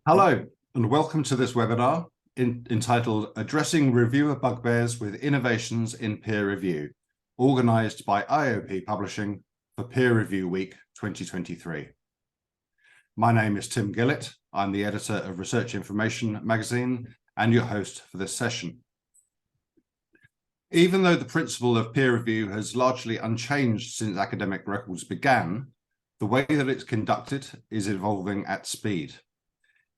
Hello, and welcome to this webinar entitled Addressing Reviewer Bugbears with Innovations in Peer Review, organised by IOP Publishing for Peer Review Week 2023. My name is Tim Gillett. I'm the editor of Research Information magazine and your host for this session. Even though the principle of peer review has largely unchanged since academic records began, the way that it's conducted is evolving at speed.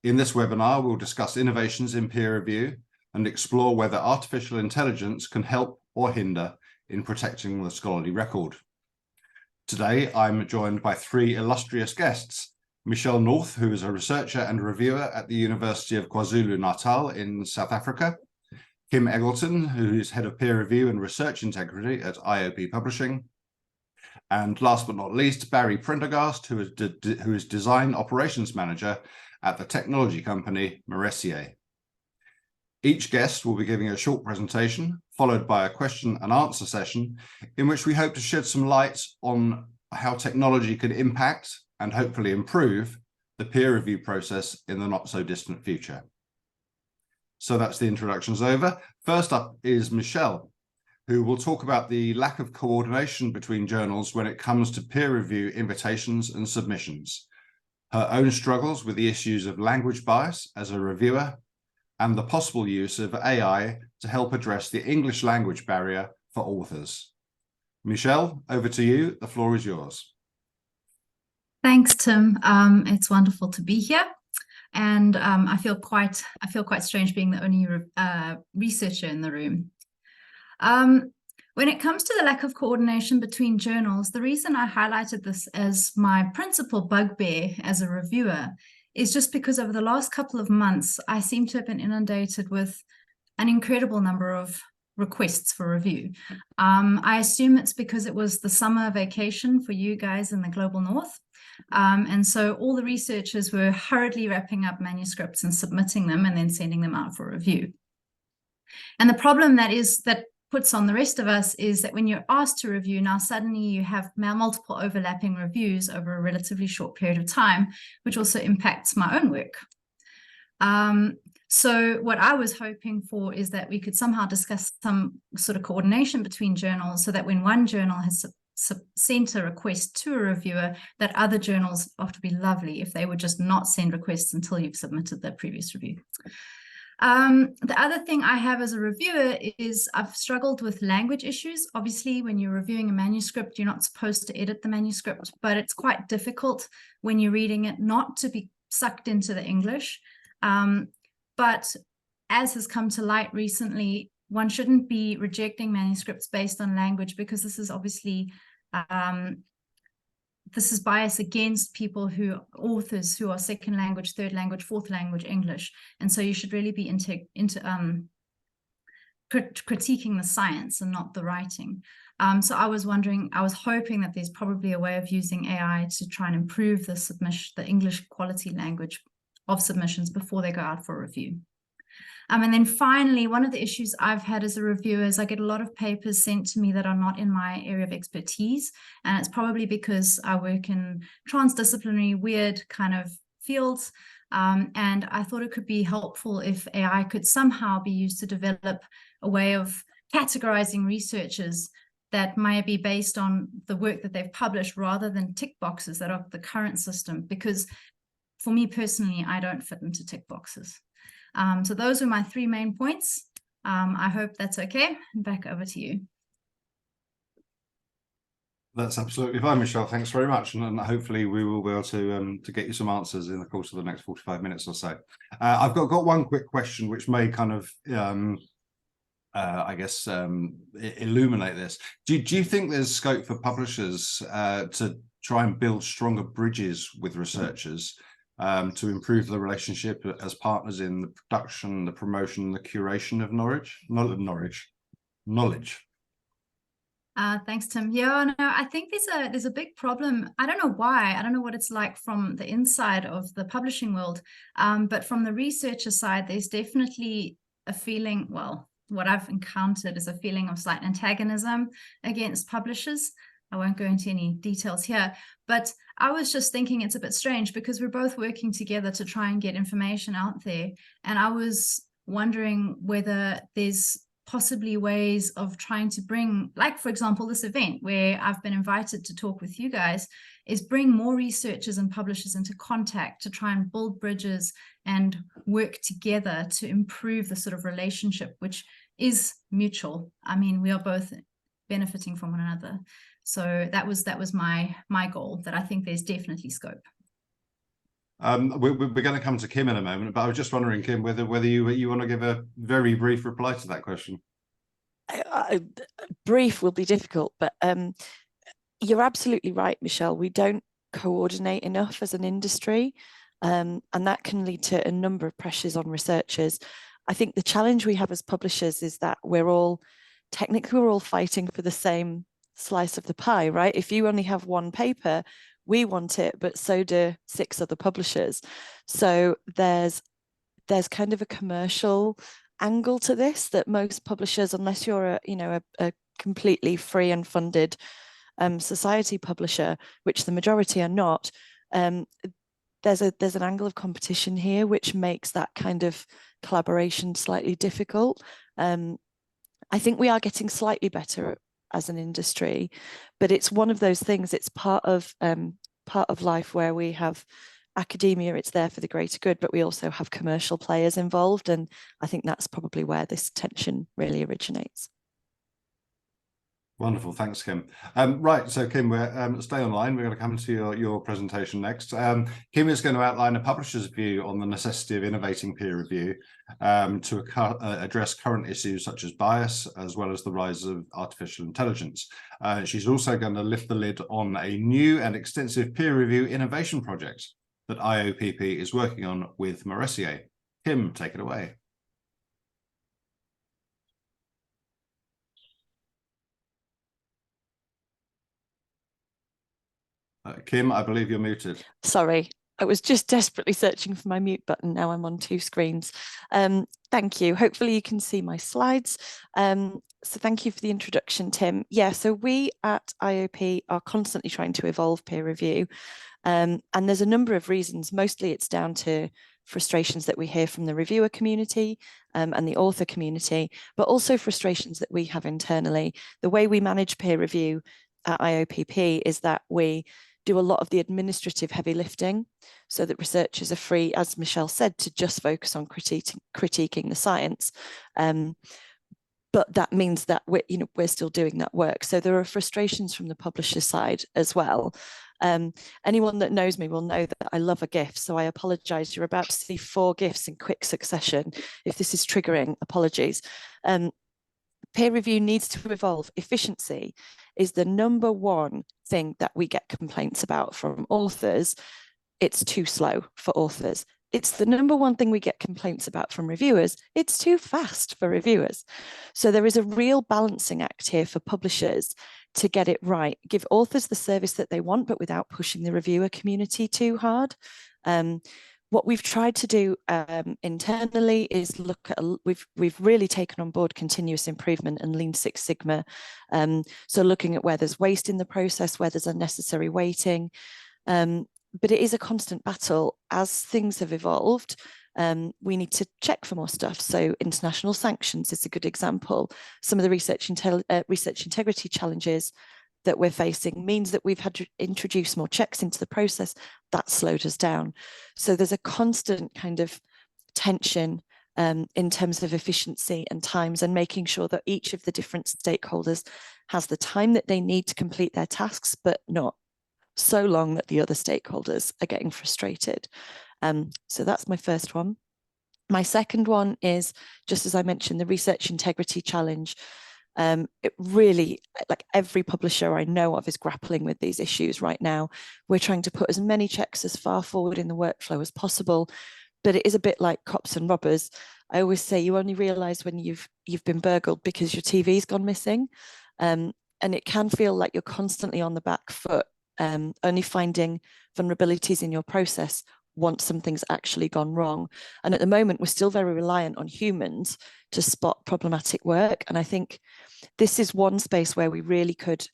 In this webinar, we'll discuss innovations in peer review and explore whether artificial intelligence can help or hinder in protecting the scholarly record. Today, I'm joined by three illustrious guests: Michelle North, who is a researcher and reviewer at the University of KwaZulu-Natal in South Africa; Kim Eggleton, who is head of peer review and research integrity at IOP Publishing; and last but not least, Barry Prendergast, who is design operations manager at the technology company Morressier. Each guest will be giving a short presentation, followed by a question and answer session, in which we hope to shed some light on how technology can impact and hopefully improve the peer review process in the not so distant future. So that's the introductions over. First up is Michelle, who will talk about the lack of coordination between journals when it comes to peer review invitations and submissions, her own struggles with the issues of language bias as a reviewer, and the possible use of AI to help address the English language barrier for authors. Michelle, over to you. The floor is yours. Thanks, Tim. It's wonderful to be here, and I feel quite strange being the only researcher in the room. When it comes to the lack of coordination between journals, the reason I highlighted this as my principal bugbear as a reviewer is just because over the last couple of months, I seem to have been inundated with an incredible number of requests for review. I assume it's because it was the summer vacation for you guys in the global north. And so all the researchers were hurriedly wrapping up manuscripts and submitting them and then sending them out for review. And the problem that puts on the rest of us is that when you're asked to review, now suddenly you have multiple overlapping reviews over a relatively short period of time, which also impacts my own work. So what I was hoping for is that we could somehow discuss some sort of coordination between journals so that when one journal has sent a request to a reviewer, that other journals, it would be lovely if they would just not send requests until you've submitted the previous review. The other thing I have as a reviewer is I've struggled with language issues. Obviously, when you're reviewing a manuscript, you're not supposed to edit the manuscript, but it's quite difficult when you're reading it not to be sucked into the English. But as has come to light recently, one shouldn't be rejecting manuscripts based on language, because this is obviously this is bias against authors who are second language, third language, fourth language English. And so you should really be critiquing the science and not the writing. So I was hoping that there's probably a way of using AI to try and improve the English quality language of submissions before they go out for review. And then finally, one of the issues I've had as a reviewer is I get a lot of papers sent to me that are not in my area of expertise. And it's probably because I work in transdisciplinary, weird kind of fields. And I thought it could be helpful if AI could somehow be used to develop a way of categorizing researchers that might be based on the work that they've published rather than tick boxes that are the current system. Because for me personally, I don't fit into tick boxes. So those are my three main points. I hope that's okay. Back over to you. That's absolutely fine, Michelle. Thanks very much. And hopefully we will be able to get you some answers in the course of the next 45 minutes or so. I've got one quick question which may kind of, I guess, illuminate this. Do you think there's scope for publishers to try and build stronger bridges with researchers to improve the relationship as partners in the production, the promotion, the curation of knowledge? Thanks, Tim. Yeah, no, I think there's a big problem. I don't know why. I don't know what it's like from the inside of the publishing world, but from the researcher side, there's definitely a feeling, well, what I've encountered is a feeling of slight antagonism against publishers. I won't go into any details here, but I was just thinking it's a bit strange because we're both working together to try and get information out there. And I was wondering whether there's possibly ways of trying to bring, like, for example, this event where I've been invited to talk with you guys, is bring more researchers and publishers into contact to try and build bridges and work together to improve the sort of relationship, which is mutual. I mean, we are both benefiting from one another. So that was my goal, that I think there's definitely scope. We're going to come to Kim in a moment, but I was just wondering, Kim, whether you want to give a very brief reply to that question. Brief will be difficult, but you're absolutely right, Michelle. We don't coordinate enough as an industry, and that can lead to a number of pressures on researchers. I think the challenge we have as publishers is that we're all fighting for the same slice of the pie, right? If you only have one paper, we want it, but so do 6 other publishers. So there's kind of a commercial angle to this that most publishers, unless you're a completely free and funded society publisher, which the majority are not, there's an angle of competition here, which makes that kind of collaboration slightly difficult. I think we are getting slightly better as an industry, but it's one of those things. It's part of life where we have academia, it's there for the greater good, but we also have commercial players involved, and I think that's probably where this tension really originates. Wonderful, thanks, Kim. Right, so Kim, we're stay online. We're going to come to your presentation next. Kim is going to outline a publisher's view on the necessity of innovating peer review to address current issues such as bias, as well as the rise of artificial intelligence. She's also going to lift the lid on a new and extensive peer review innovation project that IOPP is working on with Morressier. Kim, take it away. Kim, I believe you're muted. Sorry, I was just desperately searching for my mute button. Now I'm on 2 screens. Thank you. Hopefully you can see my slides. So thank you for the introduction, Tim. Yeah, so we at IOP are constantly trying to evolve peer review. And there's a number of reasons. Mostly it's down to frustrations that we hear from the reviewer community and the author community, but also frustrations that we have internally. The way we manage peer review at IOPP is that we do a lot of the administrative heavy lifting so that researchers are free, as Michelle said, to just focus on critiquing the science. But that means that we're still doing that work. So there are frustrations from the publisher side as well. Anyone that knows me will know that I love a GIF, so I apologize. You're about to see 4 GIFs in quick succession. If this is triggering, apologies. Peer review needs to evolve. Efficiency is the #1 thing that we get complaints about from authors. It's too slow for authors. It's the #1 thing we get complaints about from reviewers. It's too fast for reviewers. So there is a real balancing act here for publishers to get it right, give authors the service that they want, but without pushing the reviewer community too hard. What we've tried to do internally is look at, we've really taken on board continuous improvement and Lean Six Sigma. So looking at where there's waste in the process, where there's unnecessary waiting. But it is a constant battle. As things have evolved, we need to check for more stuff. So international sanctions is a good example. Some of the research integrity challenges that we're facing means that we've had to introduce more checks into the process. That slowed us down. So there's a constant kind of tension in terms of efficiency and times, and making sure that each of the different stakeholders has the time that they need to complete their tasks, but not so long that the other stakeholders are getting frustrated. So that's my first one. My second one is, just as I mentioned, the research integrity challenge. It really, like every publisher I know of is grappling with these issues right now. We're trying to put as many checks as far forward in the workflow as possible, but it is a bit like cops and robbers. I always say you only realize when you've been burgled because your TV's gone missing. And it can feel like you're constantly on the back foot, only finding vulnerabilities in your process once something's actually gone wrong. And at the moment, we're still very reliant on humans to spot problematic work. And I think this is one space where we really could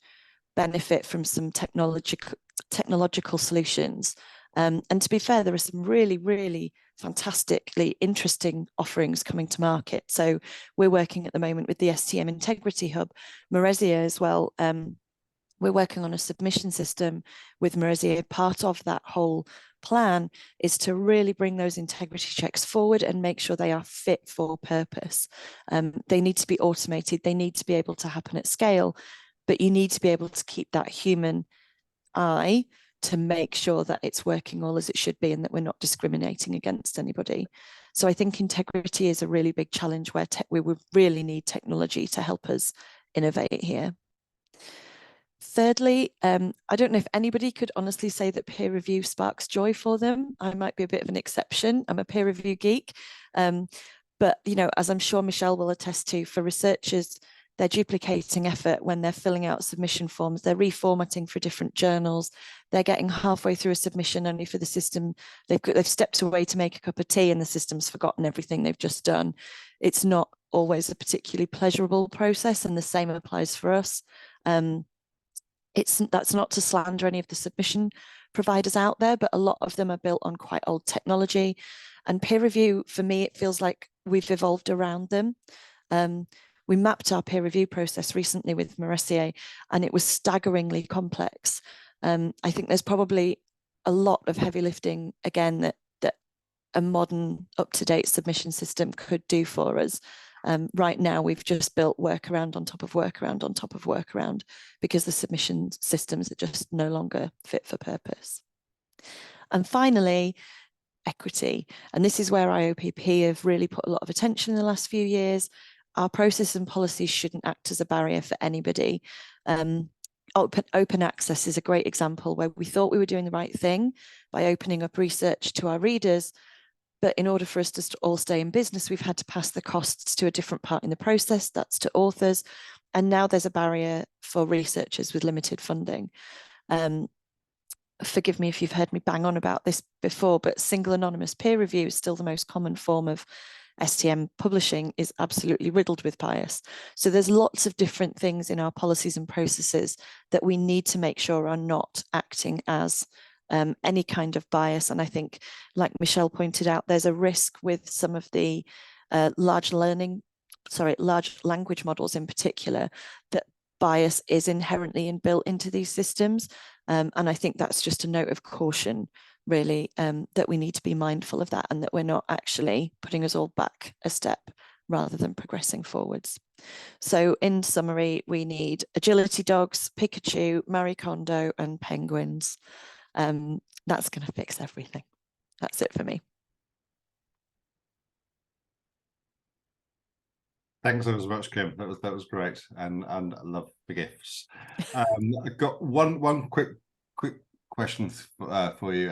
benefit from some technological solutions. And to be fair, there are some really, really fantastically interesting offerings coming to market. So we're working at the moment with the STM Integrity Hub, Morressier as well. We're working on a submission system with Morressier. Part of that whole plan is to really bring those integrity checks forward and make sure they are fit for purpose. They need to be automated. They need to be able to happen at scale, but you need to be able to keep that human eye to make sure that it's working all as it should be and that we're not discriminating against anybody. So I think integrity is a really big challenge where we would really need technology to help us innovate here. Thirdly, I don't know if anybody could honestly say that peer review sparks joy for them. I might be a bit of an exception. I'm a peer review geek. But, you know, as I'm sure Michelle will attest to, for researchers, they're duplicating effort when they're filling out submission forms, they're reformatting for different journals, they're getting halfway through a submission only for the system, they've stepped away to make a cup of tea and the system's forgotten everything they've just done. It's not always a particularly pleasurable process, and the same applies for us. That's not to slander any of the submission providers out there, but a lot of them are built on quite old technology. And peer review, for me, it feels like we've evolved around them. We mapped our peer review process recently with Morressier, and it was staggeringly complex. I think there's probably a lot of heavy lifting, again, that a modern, up-to-date submission system could do for us. Right now, we've just built workaround on top of workaround on top of workaround because the submission systems are just no longer fit for purpose. And finally, equity. And this is where IOPP have really put a lot of attention in the last few years. Our process and policies shouldn't act as a barrier for anybody. Open access is a great example where we thought we were doing the right thing by opening up research to our readers. But in order for us to all stay in business, we've had to pass the costs to a different part in the process, that's to authors. And now there's a barrier for researchers with limited funding. Forgive me if you've heard me bang on about this before, but single anonymous peer review is still the most common form of STM publishing, is absolutely riddled with bias. So there's lots of different things in our policies and processes that we need to make sure are not acting as any kind of bias. And I think, like Michelle pointed out, there's a risk with some of the large language models in particular, that bias is inherently inbuilt into these systems. And I think that's just a note of caution, really, that we need to be mindful of that and that we're not actually putting us all back a step rather than progressing forwards. So in summary, we need agility dogs, Pikachu, Marie Kondo, and penguins. That's going to fix everything. That's it for me. Thanks so much, Kim. That was great, and I love the gifts. I've got one quick question for you.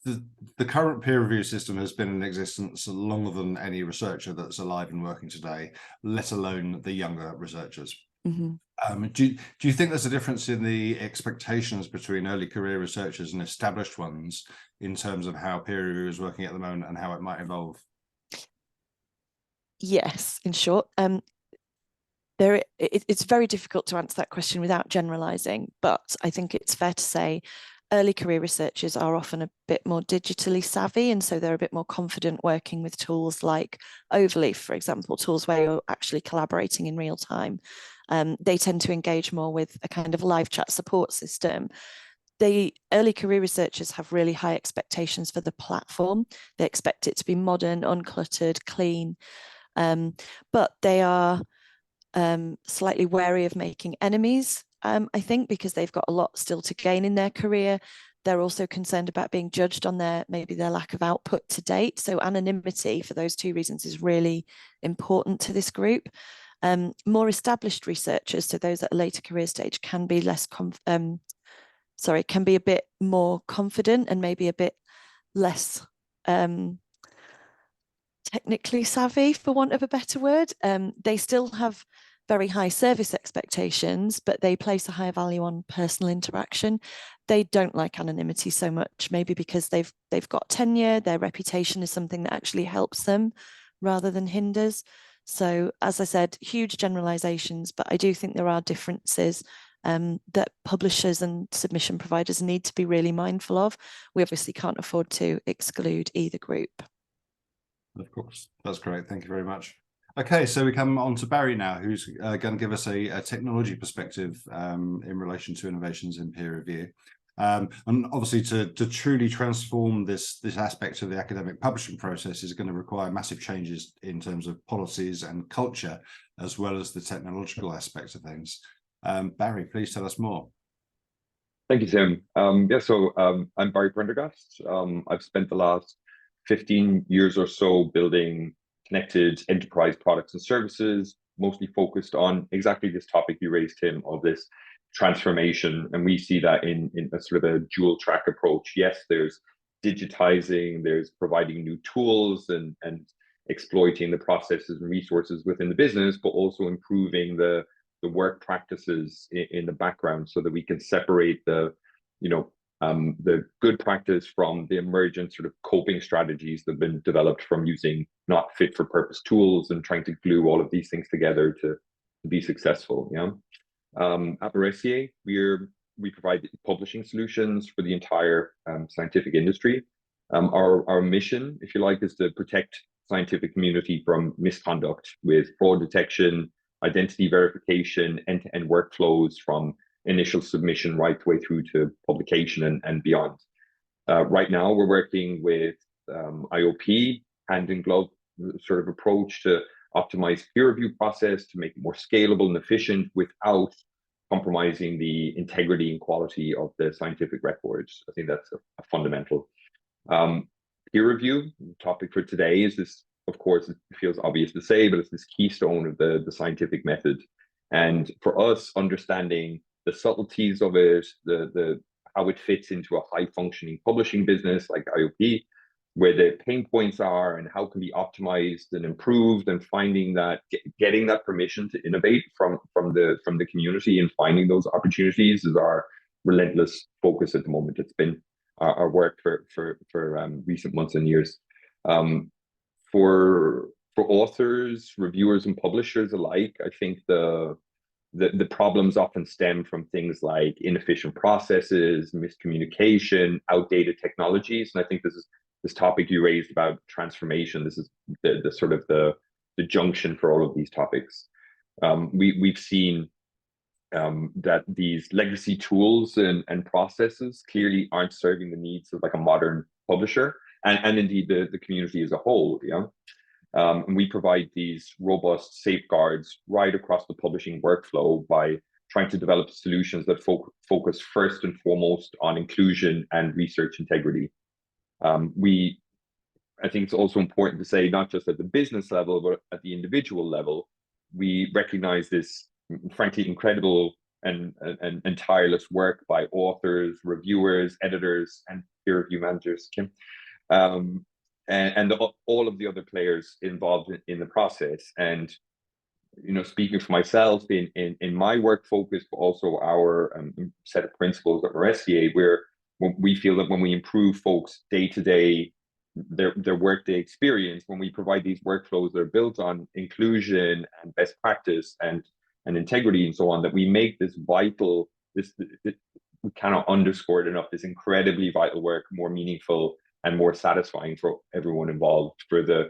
The current peer review system has been in existence longer than any researcher that's alive and working today, let alone the younger researchers. Mm-hmm. Do you think there's a difference in the expectations between early career researchers and established ones in terms of how peer review is working at the moment and how it might evolve? Yes, in short. It's very difficult to answer that question without generalizing, but I think it's fair to say early career researchers are often a bit more digitally savvy, and so they're a bit more confident working with tools like Overleaf, for example, tools where you're actually collaborating in real time. They tend to engage more with a kind of live chat support system. The early career researchers have really high expectations for the platform. They expect it to be modern, uncluttered, clean, but they are slightly wary of making enemies, I think, because they've got a lot still to gain in their career. They're also concerned about being judged on maybe their lack of output to date. So anonymity, for those two reasons, is really important to this group. More established researchers, so those at a later career stage, can be can be a bit more confident and maybe a bit less technically savvy, for want of a better word. They still have very high service expectations, but they place a higher value on personal interaction. They don't like anonymity so much, maybe because they've got tenure, their reputation is something that actually helps them rather than hinders. So as I said, huge generalizations, but I do think there are differences that publishers and submission providers need to be really mindful of. We obviously can't afford to exclude either group. Of course, that's great. Thank you very much. Okay, so we come on to Barry now, who's going to give us a technology perspective in relation to innovations in peer review. And obviously to truly transform this aspect of the academic publishing process is going to require massive changes in terms of policies and culture, as well as the technological aspects of things. Barry, please tell us more. Thank you, Tim. I'm Barry Prendergast. I've spent the last 15 years or so building connected enterprise products and services, mostly focused on exactly this topic you raised, Tim, of this transformation. And we see that in a sort of a dual track approach. Yes, there's digitizing, there's providing new tools and exploiting the processes and resources within the business, but also improving the work practices in the background so that we can separate the good practice from the emergent sort of coping strategies that have been developed from using not fit for purpose tools and trying to glue all of these things together to be successful. At Morressier, we provide publishing solutions for the entire scientific industry. Our mission, if you like, is to protect scientific community from misconduct with fraud detection, identity verification, end-to-end workflows from initial submission right the way through to publication and beyond. Right now, we're working with IOP, hand in glove sort of approach to optimize peer review process to make it more scalable and efficient without compromising the integrity and quality of the scientific records. I think that's a fundamental. Peer review, the topic for today is this, of course, it feels obvious to say, but it's this keystone of the scientific method. And for us, understanding the subtleties of it, the how it fits into a high functioning publishing business like IOP, where the pain points are and how it can be optimized and improved, and finding that getting that permission to innovate from the community and finding those opportunities is our relentless focus at the moment. It's been our work for recent months and years. For authors, reviewers, and publishers alike, I think the problems often stem from things like inefficient processes, miscommunication, outdated technologies. And I think this topic you raised about transformation, this is the sort of the junction for all of these topics. We've seen that these legacy tools and processes clearly aren't serving the needs of like a modern publisher and indeed the community as a whole. And we provide these robust safeguards right across the publishing workflow by trying to develop solutions that focus first and foremost on inclusion and research integrity. I think it's also important to say, not just at the business level, but at the individual level, we recognize this, frankly, incredible and tireless work by authors, reviewers, editors, and peer review managers, Kim. And all of the other players involved in the process. And speaking for myself in my work focus, but also our set of principles at Morressier, we feel that when we improve folks day-to-day, their workday experience, when we provide these workflows that are built on inclusion and best practice and integrity and so on, that we make this vital, we cannot underscore it enough, this incredibly vital work more meaningful and more satisfying for everyone involved, for the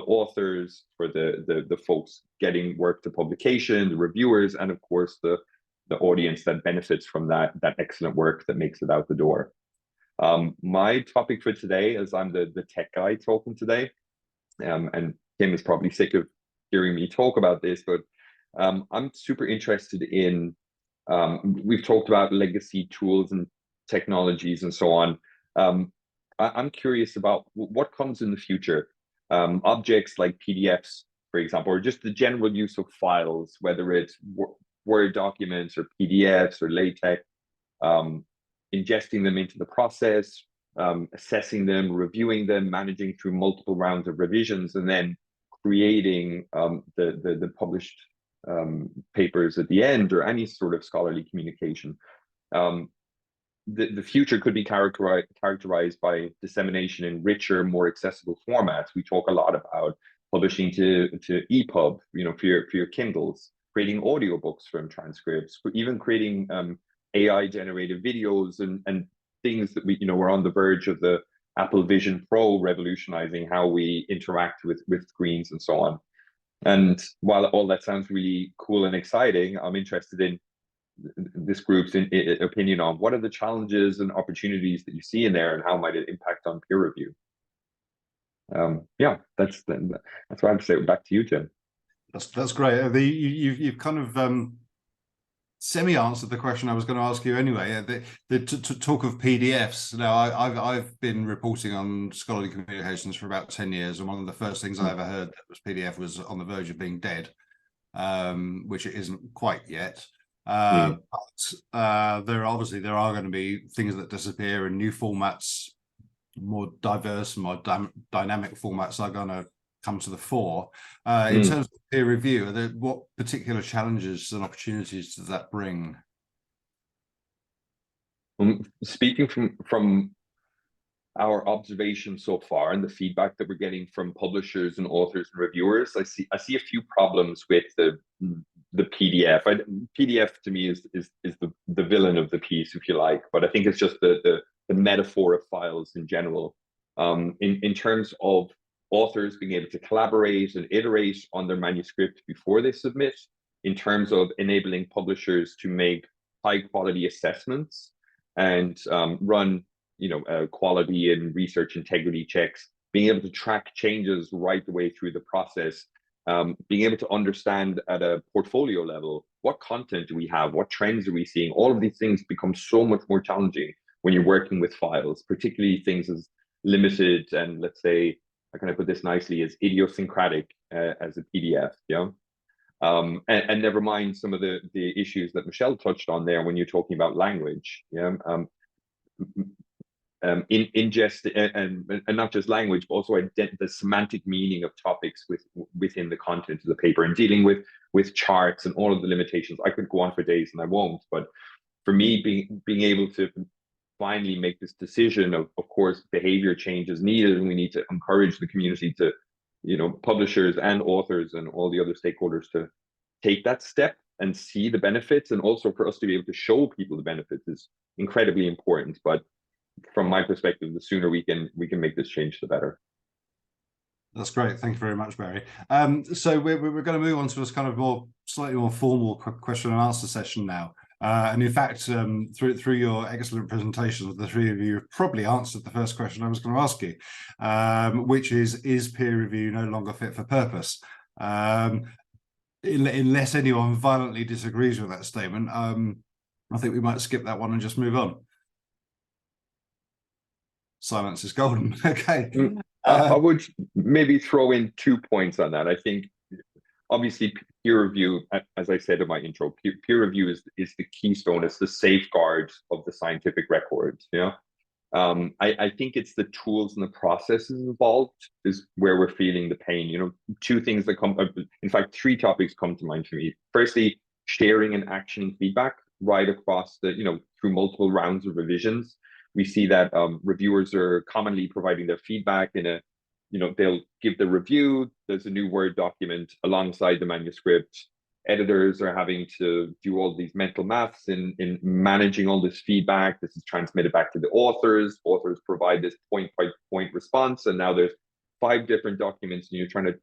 authors, for the folks getting work to publication, the reviewers, and of course the audience that benefits from that excellent work that makes it out the door. My topic for today, as I'm the tech guy talking today, and Kim is probably sick of hearing me talk about this, but I'm super interested in, we've talked about legacy tools and technologies and so on. I'm curious about what comes in the future. Objects like PDFs, for example, or just the general use of files, whether it's Word documents or PDFs or LaTeX, ingesting them into the process, assessing them, reviewing them, managing through multiple rounds of revisions, and then creating the published papers at the end, or any sort of scholarly communication. The future could be characterized by dissemination in richer, more accessible formats. We talk a lot about publishing to EPUB, for your Kindles, creating audiobooks from transcripts, even creating AI generated videos and things that we're on the verge of the Apple Vision Pro revolutionizing how we interact with screens and so on. And while all that sounds really cool and exciting, I'm interested in this group's opinion on what are the challenges and opportunities that you see in there, and how might it impact on peer review. Yeah, that's what I have to say. Back to you, Tim. That's great. You've kind of semi-answered the question I was going to ask you anyway. To talk of PDFs. Now, I've been reporting on scholarly communications for about 10 years, and one of the first things I ever heard that was PDF was on the verge of being dead, which it isn't quite yet. But there are going to be things that disappear, and new formats, more diverse, more dynamic formats are going to come to the fore. In terms of peer review, what particular challenges and opportunities does that bring? Speaking from our observation so far and the feedback that we're getting from publishers and authors and reviewers, I see a few problems with the PDF. PDF to me is the villain of the piece, if you like, but I think it's just the metaphor of files in general. In terms of authors being able to collaborate and iterate on their manuscript before they submit, in terms of enabling publishers to make high quality assessments and run quality and research integrity checks, being able to track changes right the way through the process, being able to understand at a portfolio level, what content do we have, what trends are we seeing. All of these things become so much more challenging when you're working with files, particularly things as limited and, let's say, how can I put this nicely, as idiosyncratic as a PDF, and never mind some of the issues that Michelle touched on there when you're talking about language, ingest and not just language, but also the semantic meaning of topics within the content of the paper, and dealing with charts and all of the limitations. I could go on for days and I won't, but for me, being able to finally make this decision of course, behavior change is needed, and we need to encourage the community to, publishers and authors and all the other stakeholders to take that step and see the benefits, and also for us to be able to show people the benefits is incredibly important. But from my perspective, the sooner we can make this change, the better. That's great. Thank you very much, Barry. So we're going to move on to this kind of slightly more formal question and answer session now. And in fact, through your excellent presentations, the three of you have probably answered the first question I was going to ask you, which is peer review no longer fit for purpose? Unless anyone violently disagrees with that statement, I think we might skip that one and just move on. Silence is golden. Okay. I would maybe throw in 2 points on that. I think obviously peer review, as I said in my intro, peer review is the keystone, it's the safeguard of the scientific record. I think it's the tools and the processes involved is where we're feeling the pain. Two things that come, in fact, 3 topics come to mind for me. Firstly, sharing and actioning feedback right across through multiple rounds of revisions. We see that reviewers are commonly providing their feedback in a, they'll give the review, there's a new Word document alongside the manuscript. Editors are having to do all these mental maths in managing all this feedback. This is transmitted back to the authors. Authors provide this point-by-point response, and now there's 5 different documents, and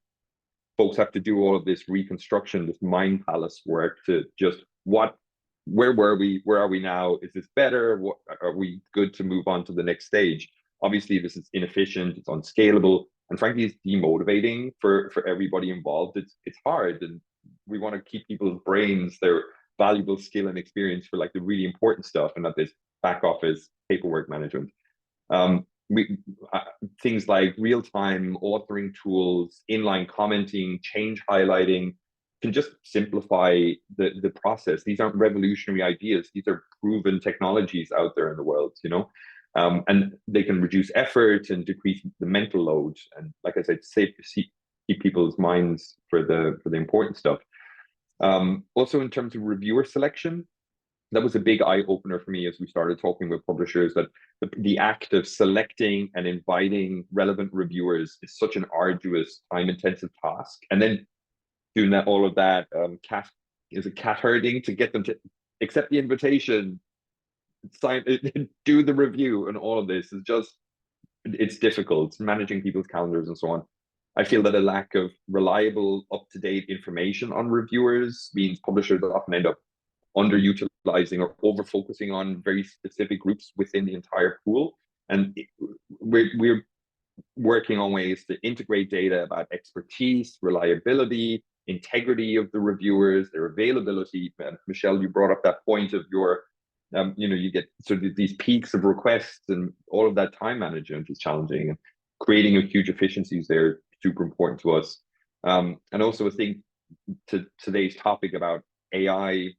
folks have to do all of this reconstruction, this mind palace work to just where were we? Where are we now? Is this better? Are we good to move on to the next stage? Obviously, this is inefficient, it's unscalable, and frankly, it's demotivating for everybody involved. It's hard, and we want to keep people's brains, their valuable skill and experience for the really important stuff, and not this back office paperwork management. Things like real-time authoring tools, inline commenting, change highlighting, can just simplify the process. These aren't revolutionary ideas. These are proven technologies out there in the world, and they can reduce effort and decrease the mental load. And like I said, keep people's minds for the important stuff. Also, in terms of reviewer selection, that was a big eye opener for me as we started talking with publishers, that the act of selecting and inviting relevant reviewers is such an arduous, time-intensive task. And then doing all of that is it cat herding to get them to accept the invitation, sign, do the review, and all of this is just, it's difficult managing people's calendars and so on. I feel that a lack of reliable, up-to-date information on reviewers means publishers often end up underutilizing or over-focusing on very specific groups within the entire pool. And we're working on ways to integrate data about expertise, reliability, integrity of the reviewers, their availability. And Michelle, you brought up that point of your, you get sort of these peaks of requests, and all of that time management is challenging. And creating a huge efficiencies there, super important to us. And also I think to today's topic about AI,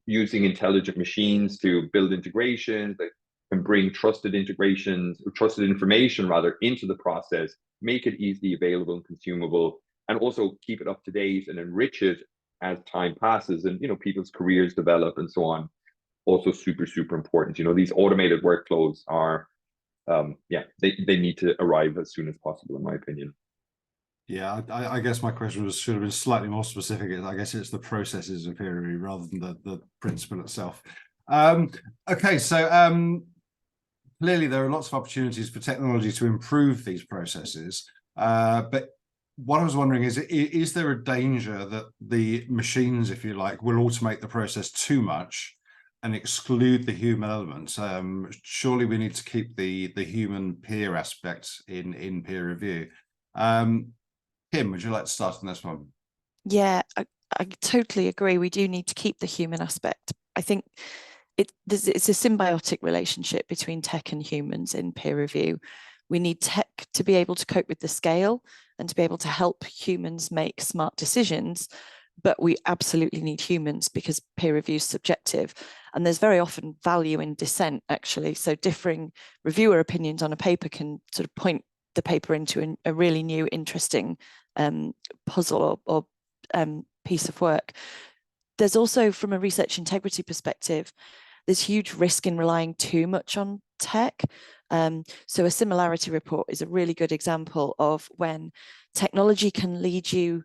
using intelligent machines to build integrations that can bring trusted integrations, or trusted information rather, into the process, make it easily available and consumable, and also keep it up to date and enrich it as time passes and people's careers develop and so on. Also super, super important. These automated workflows are, they need to arrive as soon as possible, in my opinion. Yeah, I guess my question should have been slightly more specific. I guess it's the processes of peer review rather than the principle itself. Okay, so clearly there are lots of opportunities for technology to improve these processes. But what I was wondering is there a danger that the machines, if you like, will automate the process too much and exclude the human element? Surely we need to keep the human peer aspect in peer review. Kim, would you like to start on this one? Yeah, I totally agree. We do need to keep the human aspect. I think it's a symbiotic relationship between tech and humans in peer review. We need tech to be able to cope with the scale and to be able to help humans make smart decisions, but we absolutely need humans because peer review is subjective, and there's very often value in dissent, actually. So differing reviewer opinions on a paper can sort of point the paper into a really new, interesting puzzle or piece of work. There's also, from a research integrity perspective, there's huge risk in relying too much on tech. So a similarity report is a really good example of when technology can lead you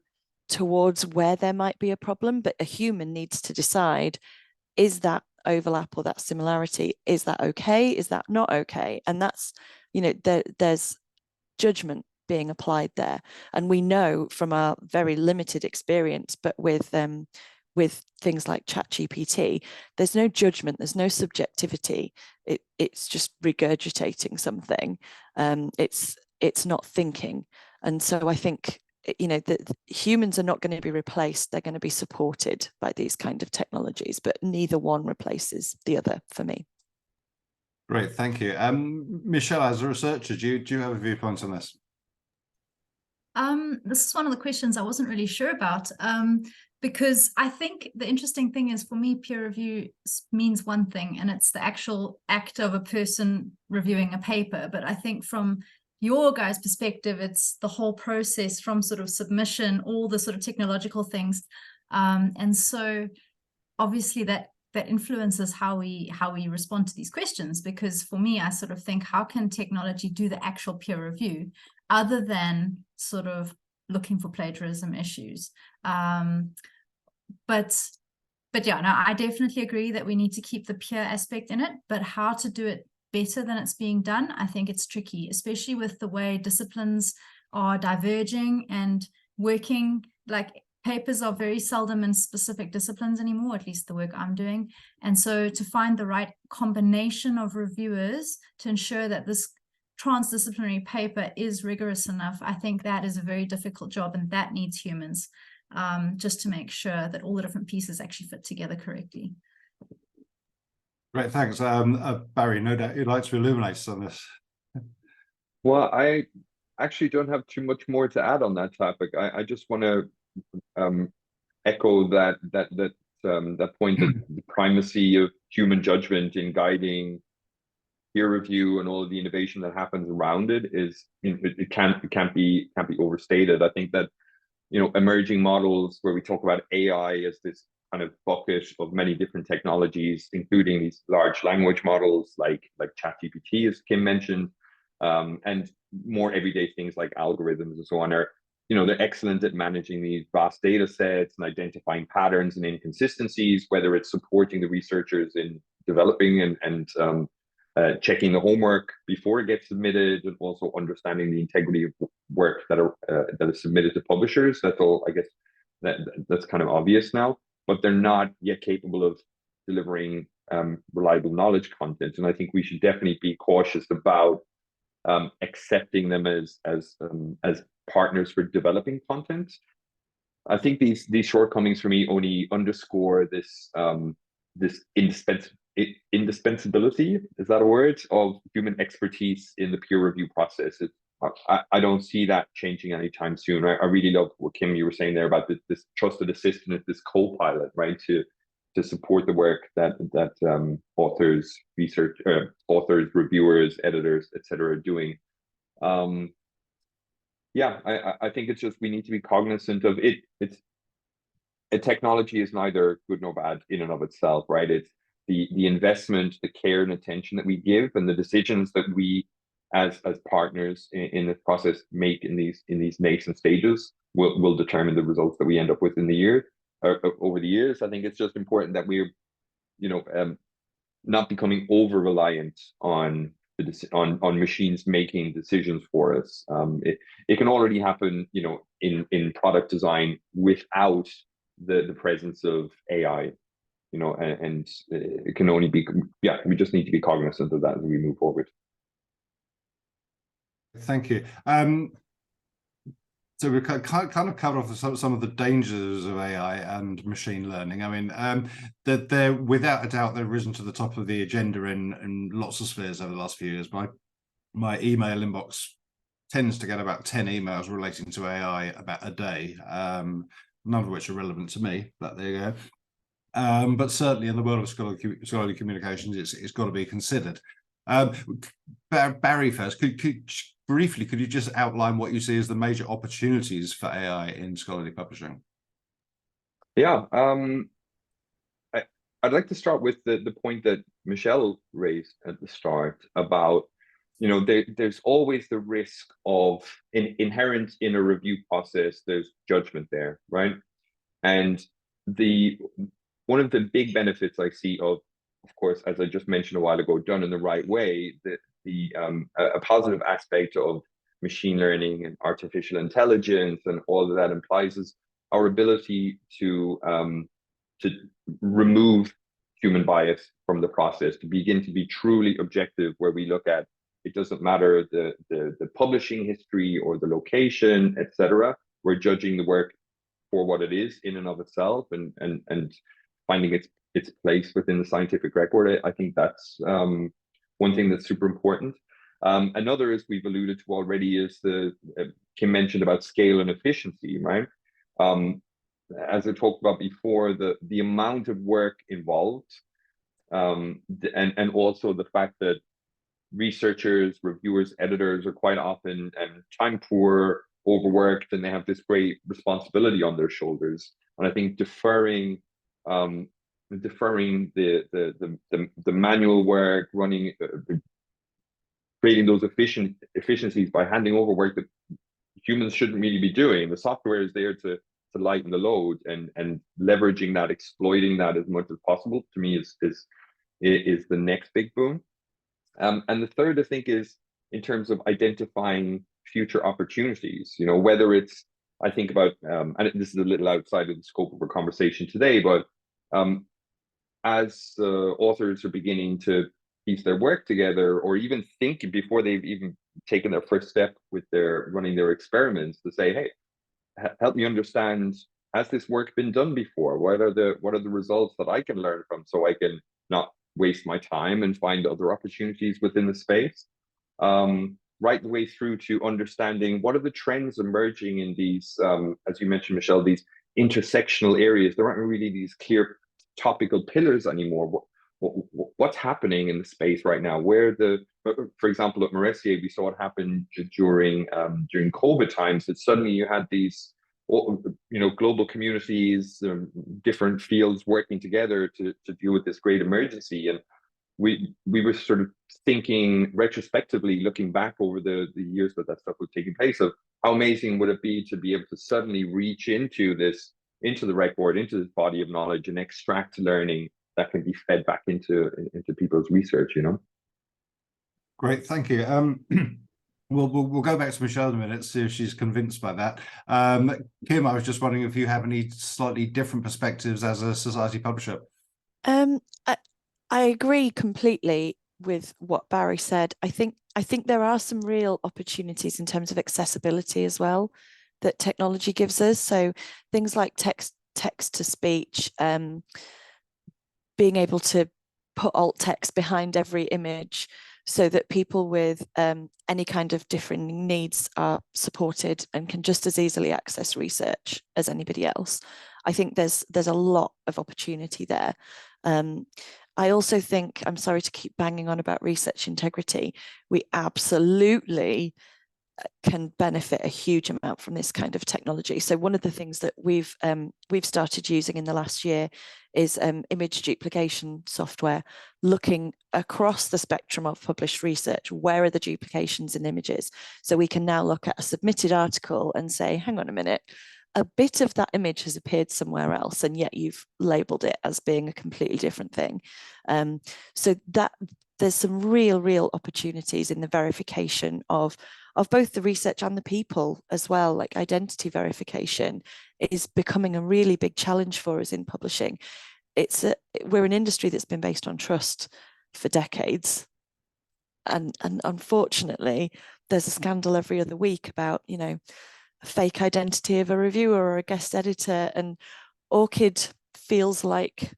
towards where there might be a problem, but a human needs to decide, is that overlap or that similarity, is that okay? Is that not okay? And that's, there's judgment being applied there. And we know from our very limited experience, but with things like ChatGPT, there's no judgment, there's no subjectivity. It's just regurgitating something. It's not thinking. And so I think, that humans are not going to be replaced. They're going to be supported by these kind of technologies, but neither one replaces the other for me. Great, thank you. Michelle, as a researcher, do you have a viewpoint on this? This is one of the questions I wasn't really sure about, because I think the interesting thing is, for me, peer review means one thing, and it's the actual act of a person reviewing a paper. But I think from your guys' perspective, it's the whole process from sort of submission, all the sort of technological things. And so obviously that influences how we respond to these questions, because for me, I sort of think, how can technology do the actual peer review other than sort of looking for plagiarism issues? But yeah, no, I definitely agree that we need to keep the peer aspect in it, but how to do it better than it's being done, I think it's tricky, especially with the way disciplines are diverging and working. Like, papers are very seldom in specific disciplines anymore, at least the work I'm doing. And so to find the right combination of reviewers to ensure that this transdisciplinary paper is rigorous enough, I think that is a very difficult job, and that needs humans, just to make sure that all the different pieces actually fit together correctly. Great, thanks. Barry, no doubt you'd like to illuminate on this. Well, I actually don't have too much more to add on that topic. I just want to echo that point, that the primacy of human judgment in guiding peer review and all of the innovation that happens around it is, it can't be overstated. I think that emerging models where we talk about AI as this kind of bucket of many different technologies, including these large language models like ChatGPT, as Kim mentioned, and more everyday things like algorithms and so on, are they're excellent at managing these vast data sets and identifying patterns and inconsistencies, whether it's supporting the researchers in developing and checking the homework before it gets submitted, and also understanding the integrity of work that is submitted to publishers. That's all, I guess, that's kind of obvious now, but they're not yet capable of delivering reliable knowledge content. And I think we should definitely be cautious about accepting them as partners for developing content. I think these shortcomings for me only underscore this indispensability, is that a word, of human expertise in the peer review process. I don't see that changing anytime soon. I really love what, Kim, you were saying there about this trusted assistant, this co-pilot, right, to support the work that authors, reviewers, editors, etc. are doing. Yeah, I think it's just, we need to be cognizant of it. A technology is neither good nor bad in and of itself, right? It's the investment, the care and attention that we give, and the decisions that we as partners in this process make in these nascent stages will determine the results that we end up with in the year or over the years. I think it's just important that we're not becoming over reliant on machines making decisions for us. It can already happen, in product design without the presence of AI, and it can only be, we just need to be cognizant of that as we move forward. Thank you. So we've kind of covered off some of the dangers of AI and machine learning. I mean, that they're without a doubt, they've risen to the top of the agenda in lots of spheres over the last few years. My email inbox tends to get about 10 emails relating to AI about a day, none of which are relevant to me, but there you go. But certainly in the world of scholarly communications, it's got to be considered. Barry, first, briefly, could you just outline what you see as the major opportunities for AI in scholarly publishing? Yeah, I'd like to start with the point that Michelle raised at the start about, there's always the risk of inherent in a review process, there's judgment there, right? And one of the big benefits I see of course, as I just mentioned a while ago, done in the right way, a positive aspect of machine learning and artificial intelligence and all that implies is our ability to remove human bias from the process, to begin to be truly objective, where we look at, it doesn't matter the publishing history or the location, etc. We're judging the work for what it is in and of itself, and finding its place within the scientific record. I think that's one thing that's super important. Another, as we've alluded to already, is Kim mentioned about scale and efficiency, right? As I talked about before, the amount of work involved, and also the fact that researchers, reviewers, editors are quite often time poor, overworked, and they have this great responsibility on their shoulders. And I think deferring the manual work, creating those efficiencies by handing over work that humans shouldn't really be doing. The software is there to lighten the load, and leveraging that, exploiting that as much as possible, to me is the next big boom. And the third, I think, is in terms of identifying future opportunities. Whether it's, I think about, and this is a little outside of the scope of our conversation today, but as authors are beginning to piece their work together, or even think before they've even taken their first step with running their experiments, to say, hey, help me understand, has this work been done before? What are the results that I can learn from, so I can not waste my time and find other opportunities within the space? Right the way through to understanding what are the trends emerging in these, as you mentioned, Michelle, these intersectional areas. There aren't really these clear topical pillars anymore. What's happening in the space right now? For example, at Morressier, we saw it happen during COVID times, that suddenly you had these, global communities, different fields working together to deal with this great emergency. And we were sort of thinking retrospectively, looking back over the years that stuff was taking place, of how amazing would it be to be able to suddenly reach into the record, into this body of knowledge, and extract learning that can be fed back into people's research, you know? Great, thank you. We'll go back to Michelle in a minute, see if she's convinced by that. Kim, I was just wondering if you have any slightly different perspectives as a society publisher. I agree completely with what Barry said. I think there are some real opportunities in terms of accessibility as well that technology gives us. So things like text to speech, being able to put alt text behind every image so that people with any kind of differing needs are supported and can just as easily access research as anybody else. I think there's a lot of opportunity there. I also think, I'm sorry to keep banging on about research integrity, we absolutely can benefit a huge amount from this kind of technology. So one of the things that we've started using in the last year is image duplication software, looking across the spectrum of published research. Where are the duplications in images? So we can now look at a submitted article and say, hang on a minute, a bit of that image has appeared somewhere else, and yet you've labeled it as being a completely different thing. So that there's some real opportunities in the verification of both the research and the people as well. Like identity verification is becoming a really big challenge for us in publishing. We're an industry that's been based on trust for decades, and unfortunately there's a scandal every other week about, you know, a fake identity of a reviewer or a guest editor, and ORCID feels like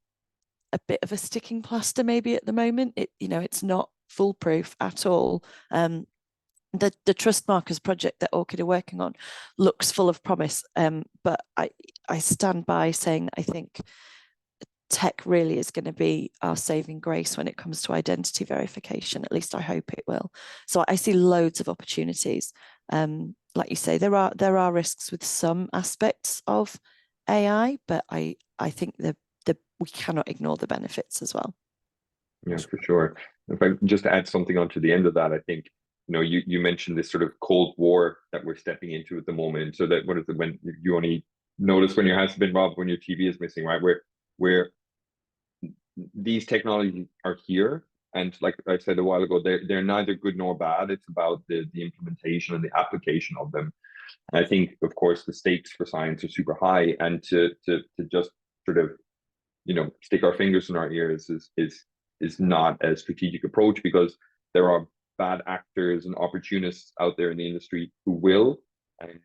a bit of a sticking plaster maybe at the moment. It's not foolproof at all. The Trust Markers project that ORCID are working on looks full of promise, but I stand by saying I think tech really is going to be our saving grace when it comes to identity verification. At least I hope it will. So I see loads of opportunities. Like you say, there are risks with some aspects of AI, but I think we cannot ignore the benefits as well. Yeah, for sure. If I just add something onto the end of that, I think, you know, you mentioned this sort of Cold War that we're stepping into at the moment. So that when you only notice when your house has been robbed, when your TV is missing, right? Where these technologies are here, and like I said a while ago, they're neither good nor bad. It's about the implementation and the application of them. And I think, of course, the stakes for science are super high, and to just sort of, you know, stick our fingers in our ears is not a strategic approach, because there are bad actors and opportunists out there in the industry who will, and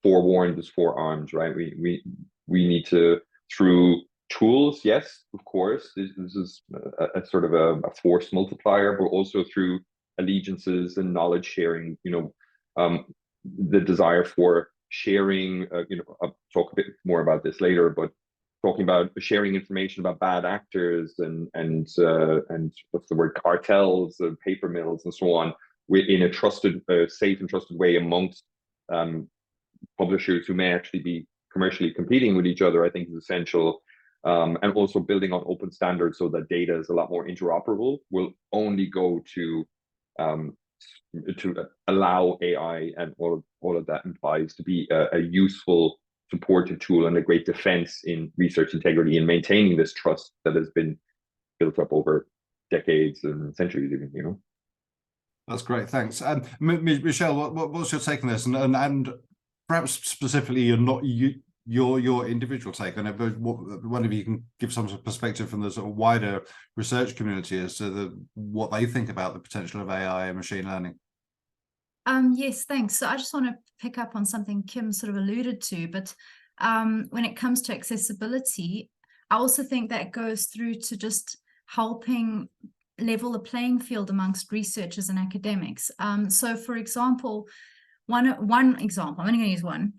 forewarned is forearmed, right? We need to, through tools, yes, of course, this is a sort of a force multiplier, but also through allegiances and knowledge sharing, you know, the desire for sharing, you know, I'll talk a bit more about this later, but talking about sharing information about bad actors and what's the word, cartels, paper mills, and so on, in a trusted, safe and trusted way amongst publishers who may actually be commercially competing with each other, I think is essential. And also building on open standards so that data is a lot more interoperable will only go to allow AI and all of that implies to be a useful supportive tool and a great defense in research integrity and maintaining this trust that has been built up over decades and centuries even, you know. That's great, thanks. Michelle, what's your take on this, and perhaps specifically your individual take on it, but one of you can give some sort of perspective from the sort of wider research community as to what they think about the potential of AI and machine learning. Yes, thanks. So I just want to pick up on something Kim sort of alluded to, but when it comes to accessibility, I also think that goes through to just helping level the playing field amongst researchers and academics. So for example, one example, I'm only going to use one,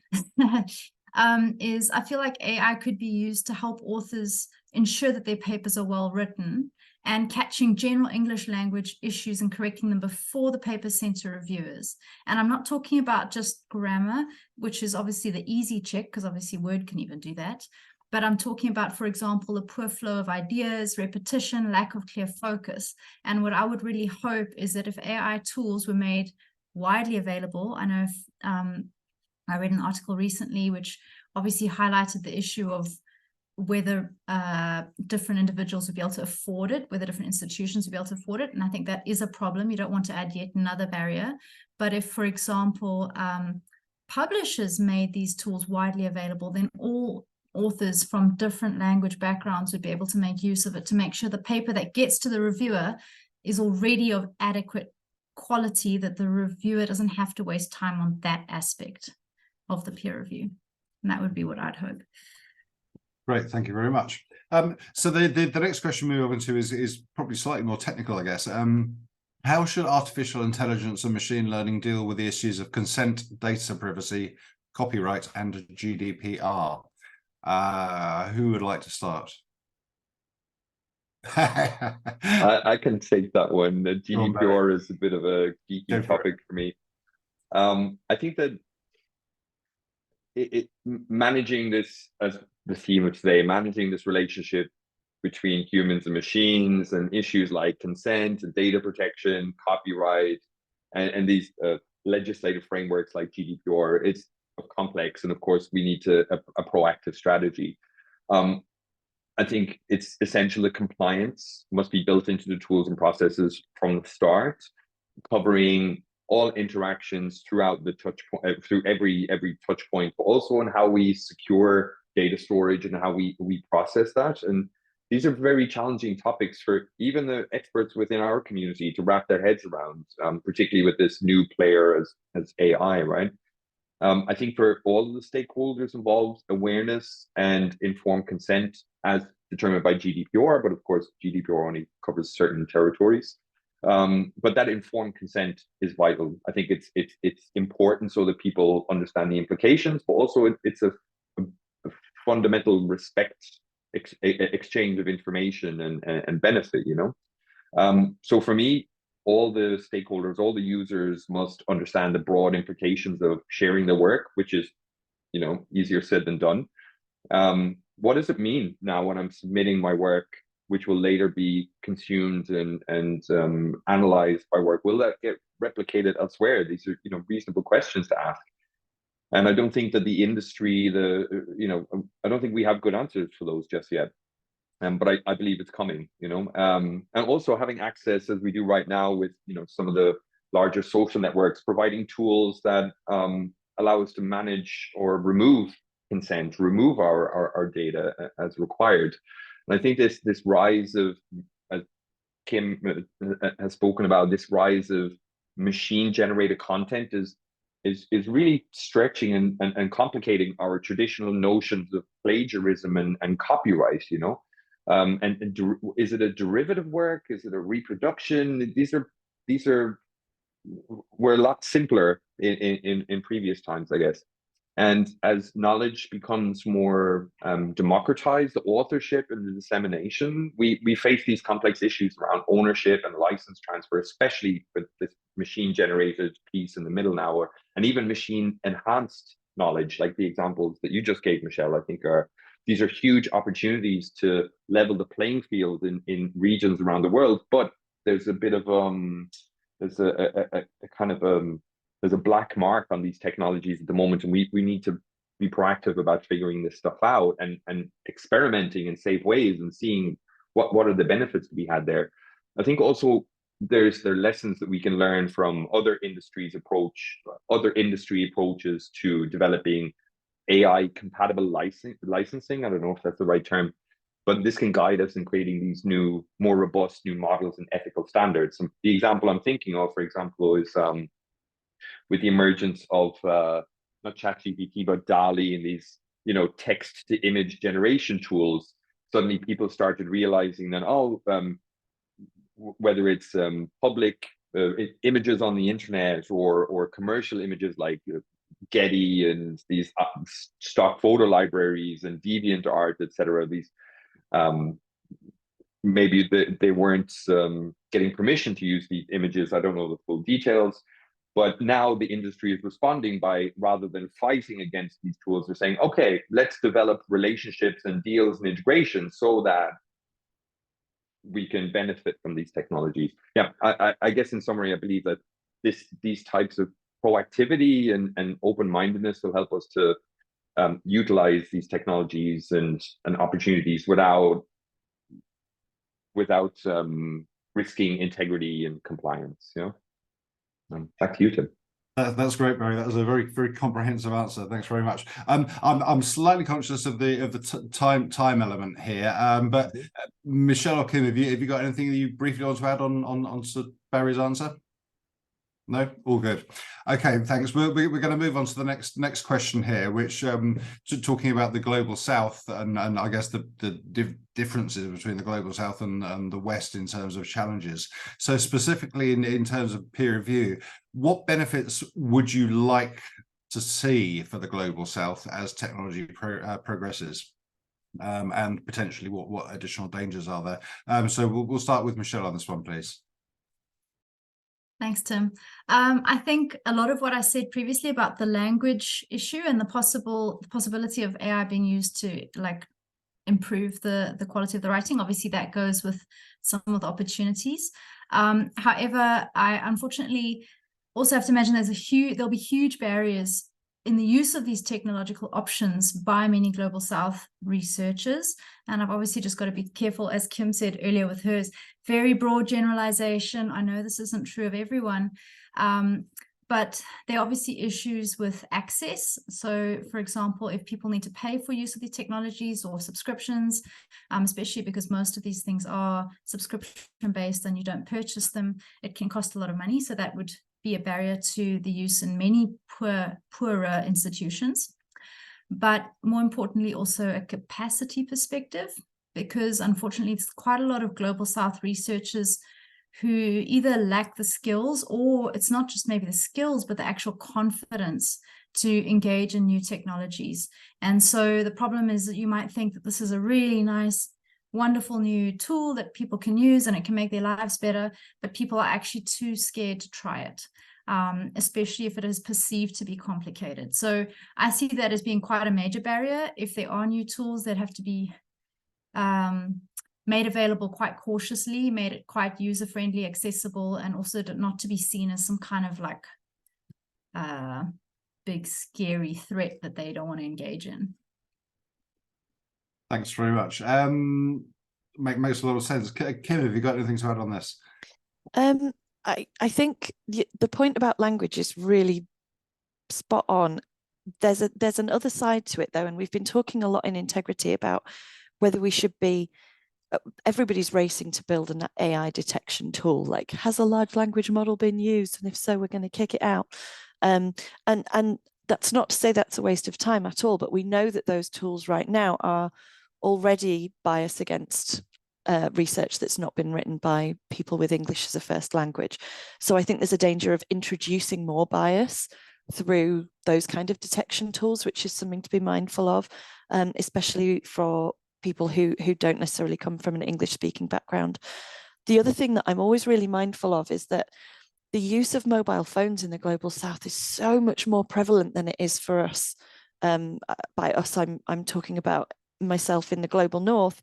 is I feel like AI could be used to help authors ensure that their papers are well written and catching general English language issues and correcting them before the paper is sent to reviewers. And I'm not talking about just grammar, which is obviously the easy check, because obviously Word can even do that. But I'm talking about, for example, a poor flow of ideas, repetition, lack of clear focus. And what I would really hope is that if AI tools were made widely available, I know I read an article recently which obviously highlighted the issue of whether different individuals would be able to afford it, whether different institutions would be able to afford it. And I think that is a problem. You don't want to add yet another barrier. But if, for example, publishers made these tools widely available, then all authors from different language backgrounds would be able to make use of it to make sure the paper that gets to the reviewer is already of adequate quality, that the reviewer doesn't have to waste time on that aspect of the peer review. And that would be what I'd hope. Great, thank you very much. So the next question we move on to is probably slightly more technical, I guess. How should artificial intelligence and machine learning deal with the issues of consent, data privacy, copyright, and GDPR? Who would like to start? I can take that one. The GDPR is a bit of a geeky topic for me. I think that managing this, as the theme of today, managing this relationship between humans and machines and issues like consent and data protection, copyright, and these legislative frameworks like GDPR, it's complex. And of course, we need a proactive strategy. I think it's essential that compliance must be built into the tools and processes from the start, covering all interactions throughout the touch point, through every touch point, but also on how we secure data storage and how we process that. And these are very challenging topics for even the experts within our community to wrap their heads around, particularly with this new player as AI, right? I think for all of the stakeholders involved, awareness and informed consent as determined by GDPR, but of course GDPR only covers certain territories. But that informed consent is vital. I think it's important so that people understand the implications, but also it's a fundamental respect exchange of information and benefit, you know. So for me, all the stakeholders, all the users must understand the broad implications of sharing the work, which is, you know, easier said than done. What does it mean now when I'm submitting my work, which will later be consumed and analyzed by work? Will that get replicated elsewhere? These are, you know, reasonable questions to ask. And I don't think that the industry, I don't think we have good answers for those just yet. But I believe it's coming, you know. And also having access, as we do right now with, you know, some of the larger social networks, providing tools that allow us to manage or remove consent, remove our data as required. And I think this rise of, as Kim has spoken about, this rise of machine-generated content is really stretching and complicating our traditional notions of plagiarism and copyright, you know. And is it a derivative work? Is it a reproduction? Were a lot simpler in previous times, I guess. And as knowledge becomes more democratized, the authorship and the dissemination, we face these complex issues around ownership and license transfer, especially with this machine-generated piece in the middle now, and even machine-enhanced knowledge, like the examples that you just gave, Michelle. I think these are huge opportunities to level the playing field in regions around the world. But there's a bit of there's a black mark on these technologies at the moment, and we need to be proactive about figuring this stuff out and experimenting in safe ways and seeing what are the benefits to be had there. I think also there are lessons that we can learn from other industry approaches to developing AI compatible licensing. I don't know if that's the right term, but this can guide us in creating these new, more robust new models and ethical standards. And the example I'm thinking of, for example, is with the emergence of not ChatGPT but DALL-E and these, you know, text to image generation tools. Suddenly people started realizing that whether it's public images on the internet or commercial images like Getty and these stock photo libraries and DeviantArt, etc. These maybe they weren't getting permission to use these images. I don't know the full details, but now the industry is responding by, rather than fighting against these tools, they're saying, okay, let's develop relationships and deals and integrations so that we can benefit from these technologies. Yeah, I guess in summary, I believe that these types of proactivity and open-mindedness will help us to utilize these technologies and opportunities without risking integrity and compliance. Back to you, Tim. That's great, Barry. That was a very, very comprehensive answer. Thanks very much. I'm slightly conscious of the time element here, but Michelle or Kim, have you got anything that you briefly want to add on Barry's answer? No, all good. Okay, thanks. We're going to move on to the next question here, which talking about the global south and I guess the differences between the global south and the west in terms of challenges. So specifically in terms of peer review, what benefits would you like to see for the global south as technology progresses? And potentially what additional dangers are there? So we'll start with Michelle on this one, please. Thanks, Tim. I think a lot of what I said previously about the language issue and the possibility of AI being used to improve the quality of the writing, obviously that goes with some of the opportunities. However, I unfortunately also have to imagine there'll be huge barriers in the use of these technological options by many Global South researchers. And I've obviously just got to be careful, as Kim said earlier with hers, very broad generalization. I know this isn't true of everyone, but there are obviously issues with access. So, for example, if people need to pay for use of these technologies or subscriptions, especially because most of these things are subscription-based and you don't purchase them, it can cost a lot of money. So that would be a barrier to the use in many poorer institutions. But more importantly, also a capacity perspective, because unfortunately, it's quite a lot of Global South researchers who either lack the skills, or it's not just maybe the skills, but the actual confidence to engage in new technologies. And so the problem is that you might think that this is a really nice, wonderful new tool that people can use and it can make their lives better, but people are actually too scared to try it, especially if it is perceived to be complicated. So I see that as being quite a major barrier. If there are new tools that have to be made available quite cautiously, made it quite user-friendly, accessible, and also not to be seen as some kind of big scary threat that they don't want to engage in. Thanks very much. Makes a lot of sense. Kim, have you got anything to add on this? I think the point about language is really spot on. There's another side to it though, and we've been talking a lot in Integrity about whether we should be. Everybody's racing to build an AI detection tool. Like, has a large language model been used? And if so, we're going to kick it out. And that's not to say that's a waste of time at all, but we know that those tools right now are already biased against research that's not been written by people with English as a first language. So I think there's a danger of introducing more bias through those kind of detection tools, which is something to be mindful of, especially for people who don't necessarily come from an English speaking background. The other thing that I'm always really mindful of is that the use of mobile phones in the Global South is so much more prevalent than it is for us. By us, I'm talking about myself in the Global North.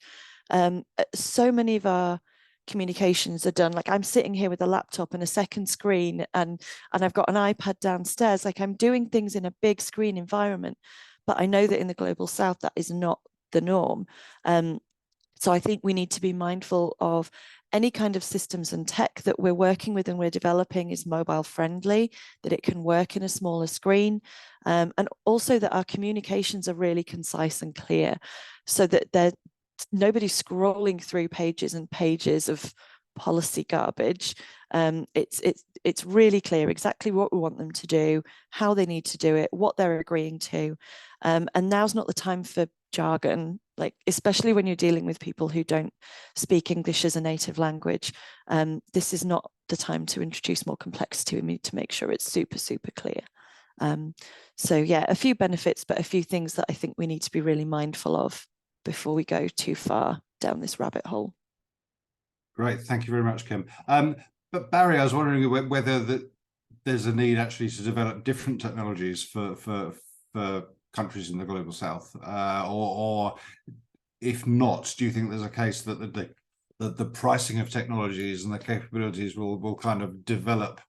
So many of our communications are done, like I'm sitting here with a laptop and a second screen and I've got an iPad downstairs. Like, I'm doing things in a big screen environment, but I know that in the Global South that is not the norm. So I think we need to be mindful of any kind of systems and tech that we're working with and we're developing is mobile friendly, that it can work in a smaller screen, and also that our communications are really concise and clear, so that nobody's scrolling through pages and pages of policy garbage. It's really clear exactly what we want them to do, how they need to do it, what they're agreeing to, and now's not the time for jargon, like especially when you're dealing with people who don't speak English as a native language. This is not the time to introduce more complexity. We need to make sure it's super clear. So yeah, a few benefits, but a few things that I think we need to be really mindful of before we go too far down this rabbit hole. Great, thank you very much, Kim. But Barry, I was wondering whether there's a need actually to develop different technologies for countries in the Global South, or if not, do you think there's a case that the pricing of technologies and the capabilities will kind of develop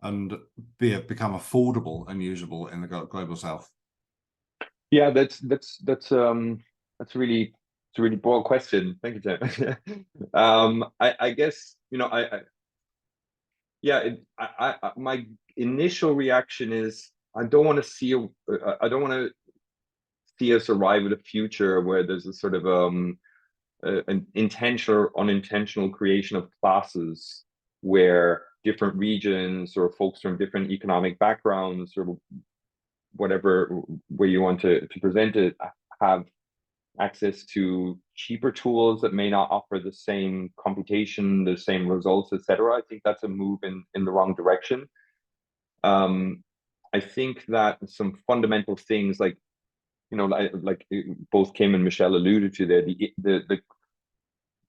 and become affordable and usable in the global south? Yeah, that's a really broad question. Thank you, Tim. I guess, you know, my initial reaction is I don't want to see us arrive at a future where there's a sort of an intentional or unintentional creation of classes where different regions or folks from different economic backgrounds or whatever way you want to present it have access to cheaper tools that may not offer the same computation, the same results, etc. I think that's a move in the wrong direction. I think that some fundamental things like, you know, like both Kim and Michelle alluded to there, the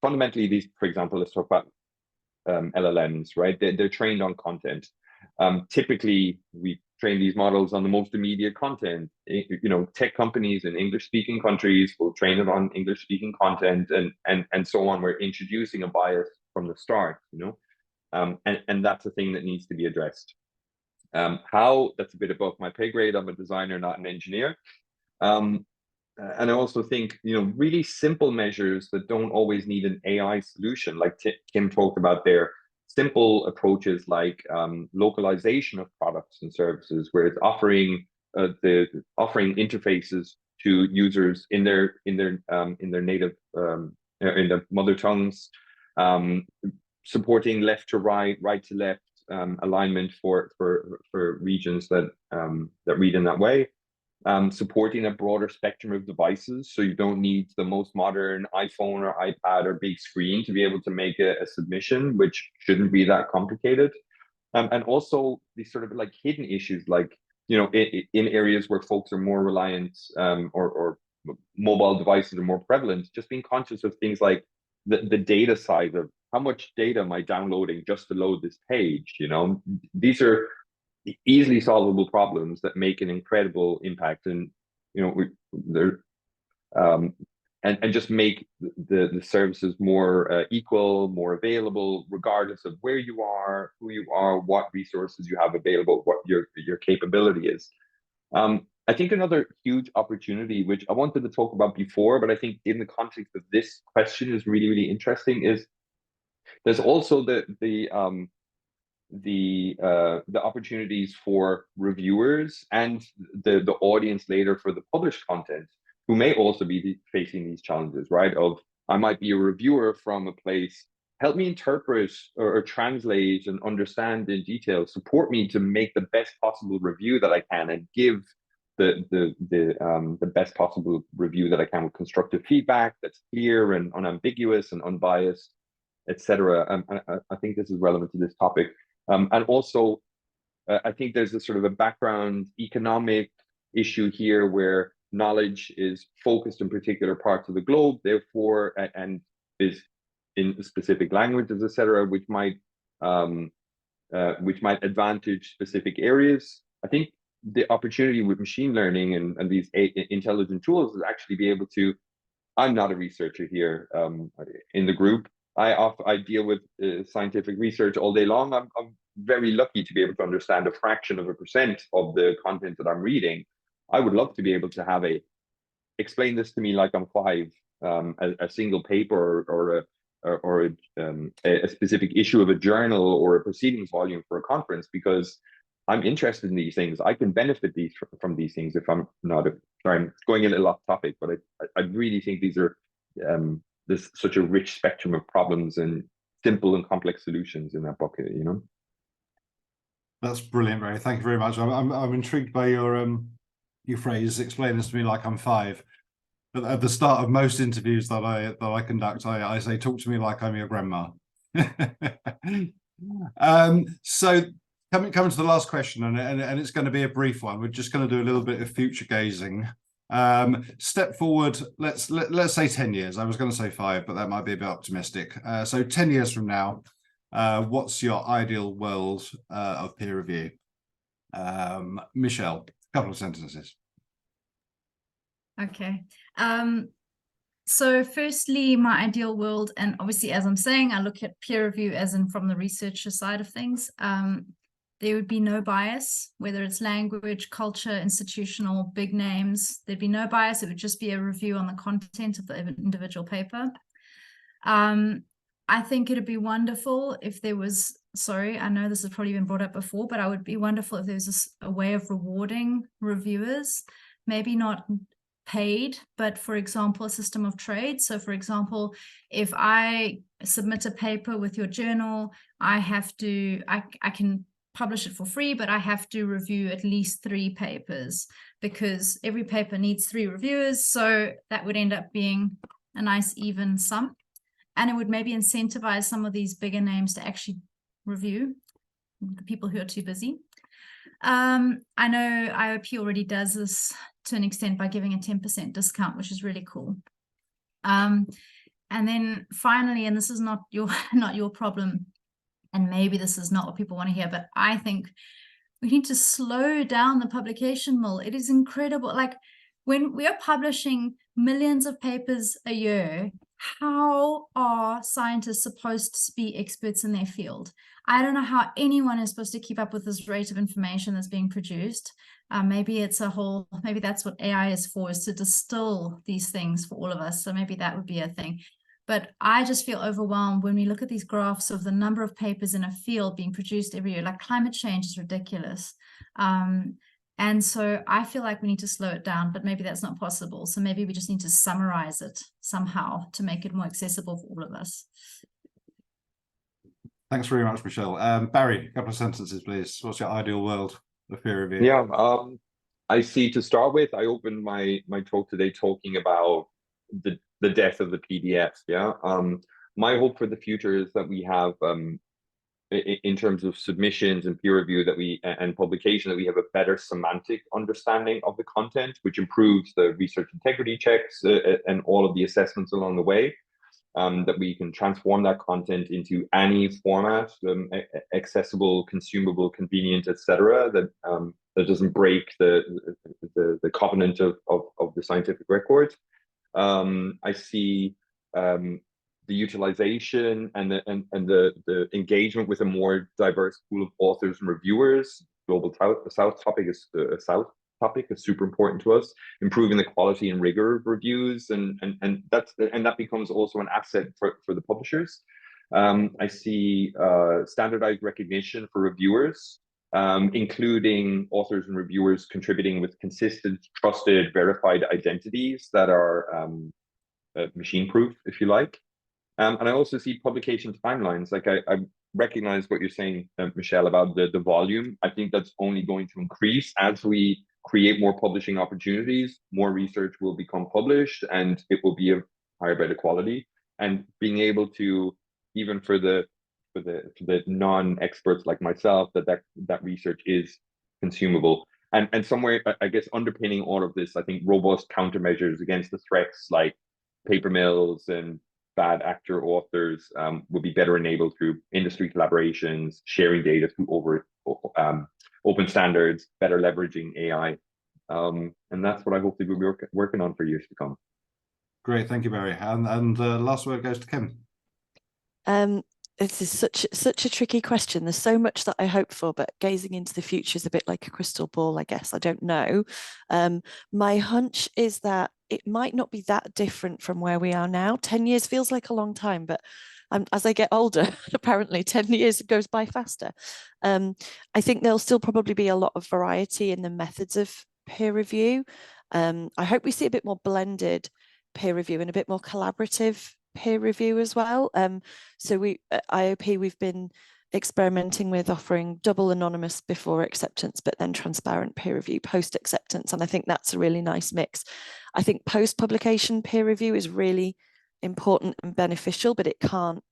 fundamentally these, for example, let's talk about LLMs, right? They're trained on content. Typically, we train these models on the most immediate content. You know, tech companies in English-speaking countries will train it on English-speaking content, and so on. We're introducing a bias from the start, you know, and that's a thing that needs to be addressed. How? That's a bit above my pay grade. I'm a designer, not an engineer. And I also think, you know, really simple measures that don't always need an AI solution, like Kim talked about there, simple approaches like localization of products and services, where it's offering interfaces to users in their native in their mother tongues, supporting left to right, right to left alignment for regions that read in that way. Supporting a broader spectrum of devices, so you don't need the most modern iPhone or iPad or big screen to be able to make a submission, which shouldn't be that complicated. And also these sort of like hidden issues, like, you know, in areas where folks are more reliant or mobile devices are more prevalent, just being conscious of things like the data side of how much data am I downloading just to load this page. You know, these are easily solvable problems that make an incredible impact, and you know, and just make the services more equal, more available, regardless of where you are, who you are, what resources you have available, what your capability is. I think another huge opportunity, which I wanted to talk about before, but I think in the context of this question is really, really interesting, is there's also the opportunities for reviewers and the audience later for the published content, who may also be facing these challenges, right? Of, I might be a reviewer from a place, help me interpret or translate and understand in detail, support me to make the best possible review that I can, and give the best possible review that I can with constructive feedback that's clear and unambiguous and unbiased, etc. I think this is relevant to this topic. And also, I think there's a sort of a background economic issue here where knowledge is focused in particular parts of the globe, therefore, and is in specific languages, etc., which might advantage specific areas. I think the opportunity with machine learning and these intelligent tools is actually be able to. I'm not a researcher here in the group. I deal with scientific research all day long. I'm very lucky to be able to understand a fraction of a percent of the content that I'm reading. I would love to be able to explain this to me like I'm 5, a single paper or a specific issue of a journal or a proceedings volume for a conference, because I'm interested in these things. I can benefit from these things if I'm not. Sorry, I'm going a little off topic, but I really think these are there's such a rich spectrum of problems and simple and complex solutions in that bucket, you know. That's brilliant, Ray. Thank you very much. I'm intrigued by your phrase, explain this to me like I'm 5. At the start of most interviews that I conduct, I say, talk to me like I'm your grandma. So coming to the last question, and it's going to be a brief one. We're just going to do a little bit of future gazing. Step forward, let's say 10 years. I was going to say 5, but that might be a bit optimistic. So 10 years from now, what's your ideal world of peer review? Michelle, a couple of sentences. Okay. So firstly, my ideal world, and obviously, as I'm saying, I look at peer review as in from the researcher side of things. there would be no bias, whether it's language, culture, institutional, big names. There'd be no bias. It would just be a review on the content of the individual paper. I think it'd be wonderful if there was, sorry, I know this has probably been brought up before, but I would be wonderful if there was a way of rewarding reviewers, maybe not paid, but for example, a system of trade. So for example, if I submit a paper with your journal, I can publish it for free, but I have to review at least 3 papers because every paper needs 3 reviewers. So that would end up being a nice even sum. And it would maybe incentivize some of these bigger names to actually review, the people who are too busy. I know IOP already does this to an extent by giving a 10% discount, which is really cool. And then finally, and this is not your problem, and maybe this is not what people want to hear, but I think we need to slow down the publication mill. It is incredible. Like when we are publishing millions of papers a year, how are scientists supposed to be experts in their field? I don't know how anyone is supposed to keep up with this rate of information that's being produced. Maybe that's what AI is for, is to distill these things for all of us. So maybe that would be a thing. But I just feel overwhelmed when we look at these graphs of the number of papers in a field being produced every year. Like climate change is ridiculous. And so I feel like we need to slow it down, but maybe that's not possible. So maybe we just need to summarize it somehow to make it more accessible for all of us. Thanks very much, Michelle. Barry, a couple of sentences, please. What's your ideal world of peer review? Yeah, I see, to start with, I opened my talk today talking about the death of the PDF. Yeah. My hope for the future is that we have, in terms of submissions and peer review and publication, that we have a better semantic understanding of the content, which improves the research integrity checks and all of the assessments along the way. That we can transform that content into any format, accessible, consumable, convenient, etc. That doesn't break the covenant of the scientific record. I see the utilization and the engagement with a more diverse pool of authors and reviewers. Global South topic is super important to us. Improving the quality and rigor of reviews, and that becomes also an asset for the publishers. I see standardized recognition for reviewers, including authors and reviewers contributing with consistent, trusted, verified identities that are machine-proof, if you like. And I also see publication timelines. Like I recognize what you're saying, Michelle, about the volume. I think that's only going to increase as we create more publishing opportunities. More research will become published, and it will be of higher, better quality. And being able to, even for the non-experts like myself, that research is consumable. And somewhere, I guess, underpinning all of this, I think robust countermeasures against the threats like paper mills and bad actor authors will be better enabled through industry collaborations, sharing data through open standards, better leveraging AI. And that's what I hope that we'll be working on for years to come. Great, thank you, Barry. And last word goes to Kim. This is such a tricky question. There's so much that I hope for, but gazing into the future is a bit like a crystal ball, I guess. I don't know. My hunch is that it might not be that different from where we are now. 10 years feels like a long time, but as I get older, apparently 10 years goes by faster. I think there'll still probably be a lot of variety in the methods of peer review. I hope we see a bit more blended peer review and a bit more collaborative peer review as well. So we at IOP, we've been experimenting with offering double anonymous before acceptance, but then transparent peer review post acceptance. And I think that's a really nice mix. I think post-publication peer review is really important and beneficial, but it can't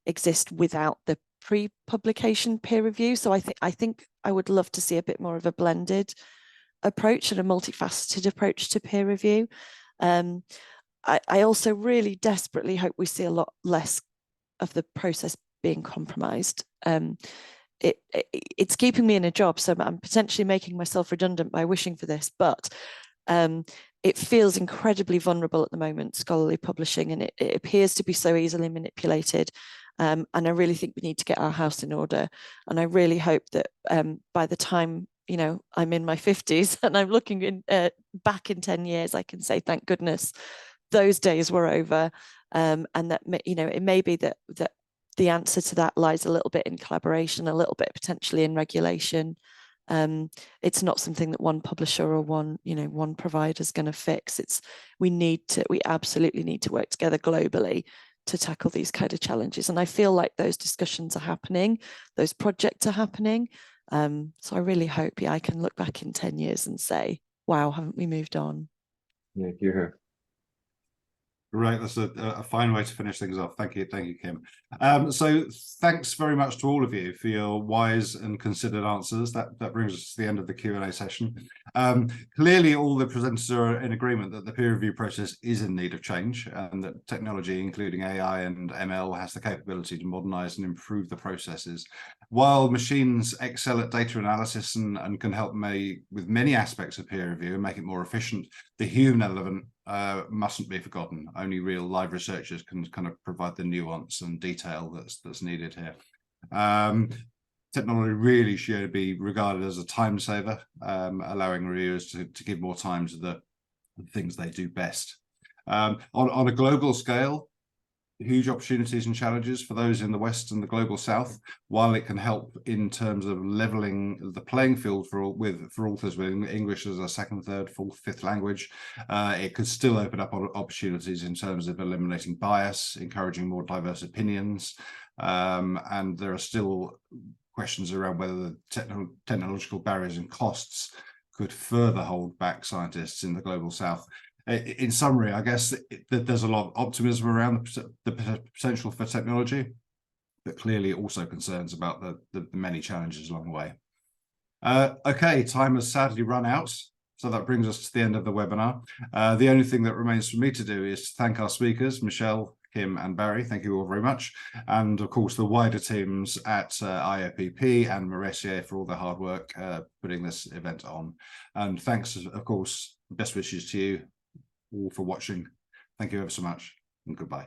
exist without the pre-publication peer review. So I think I would love to see a bit more of a blended approach and a multifaceted approach to peer review. I also really desperately hope we see a lot less of the process being compromised. It's keeping me in a job, so I'm potentially making myself redundant by wishing for this, but it feels incredibly vulnerable at the moment, scholarly publishing, and it appears to be so easily manipulated. And I really think we need to get our house in order. And I really hope that by the time, you know, I'm in my 50s and I'm looking back in 10 years, I can say, thank goodness those days were over. And that, you know, it may be that the answer to that lies a little bit in collaboration, a little bit potentially in regulation. It's not something that one publisher or one provider is going to fix. We absolutely need to work together globally to tackle these kind of challenges. And I feel like those discussions are happening, those projects are happening. So I really hope I can look back in 10 years and say, wow, haven't we moved on? Yeah, you're here. Right, that's a fine way to finish things off. Thank you, Kim. So thanks very much to all of you for your wise and considered answers. That brings us to the end of the Q&A session. Clearly, all the presenters are in agreement that the peer review process is in need of change, and that technology, including AI and ML, has the capability to modernize and improve the processes. While machines excel at data analysis and can help with many aspects of peer review and make it more efficient, the human element mustn't be forgotten. Only real live researchers can kind of provide the nuance and detail that's needed here. Technology really should be regarded as a time saver, allowing reviewers to give more time to the things they do best. On a global scale, huge opportunities and challenges for those in the West and the global South. While it can help in terms of leveling the playing field for authors with English as a second, third, fourth, fifth language, it could still open up opportunities in terms of eliminating bias, encouraging more diverse opinions, and there are still questions around whether the technological barriers and costs could further hold back scientists in the global South. In summary, I guess that there's a lot of optimism around the potential for technology, but clearly also concerns about the many challenges along the way. Okay, time has sadly run out, so that brings us to the end of the webinar. The only thing that remains for me to do is to thank our speakers, Michelle, Kim and Barry. Thank you all very much. And of course, the wider teams at IOPP and Morressier for all their hard work putting this event on. And thanks, of course, best wishes to you all for watching. Thank you ever so much, and goodbye.